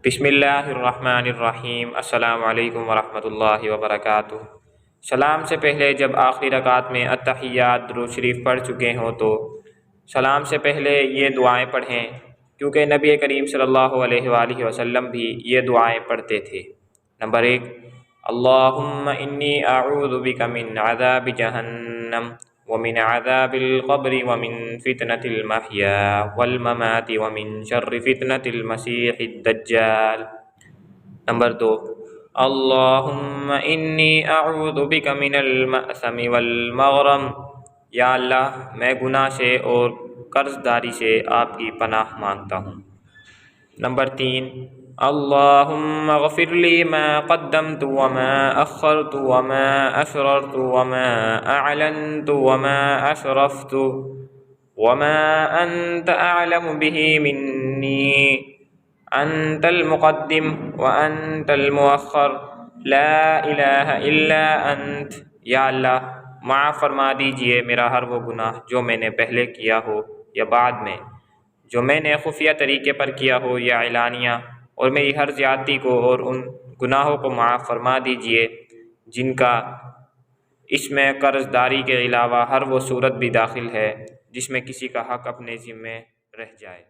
بسم اللہ الرحمن الرحیم۔ السلام علیکم ورحمۃ اللہ وبرکاتہ۔ سلام سے پہلے جب آخری رکعت میں التحیات درود شریف پڑھ چکے ہوں تو سلام سے پہلے یہ دعائیں پڑھیں، کیونکہ نبی کریم صلی اللہ علیہ وآلہ وسلم بھی یہ دعائیں پڑھتے تھے۔ نمبر 1، اللہم انی اعوذ بک من عذاب جہنم ومن عذاب القبر ومن فتنة المحیا والممات ومن شر فتنة المسیح الدجال۔ نمبر 2، اللہم انی اعوذ بک من المأثم والمغرم، یا اللہ میں گناہ سے اور قرض داری سے آپ کی پناہ مانگتا ہوں۔ نمبر 3، اللہم اغفر لی ما قدمت وما اخرت وما اسررت وما اعلنت وما اسرفت وما انت اعلم به منی، انت المقدم وانت المؤخر لا الہ الا انت۔ یا اللہ معاف فرما دیجئے میرا ہر وہ گناہ جو میں نے پہلے کیا ہو یا بعد میں، جو میں نے خفیہ طریقے پر کیا ہو یا اعلانیہ، اور میری ہر زیادتی کو اور ان گناہوں کو معاف فرما دیجئے جن کا اس میں قرض داری کے علاوہ ہر وہ صورت بھی داخل ہے جس میں کسی کا حق اپنے ذمے رہ جائے۔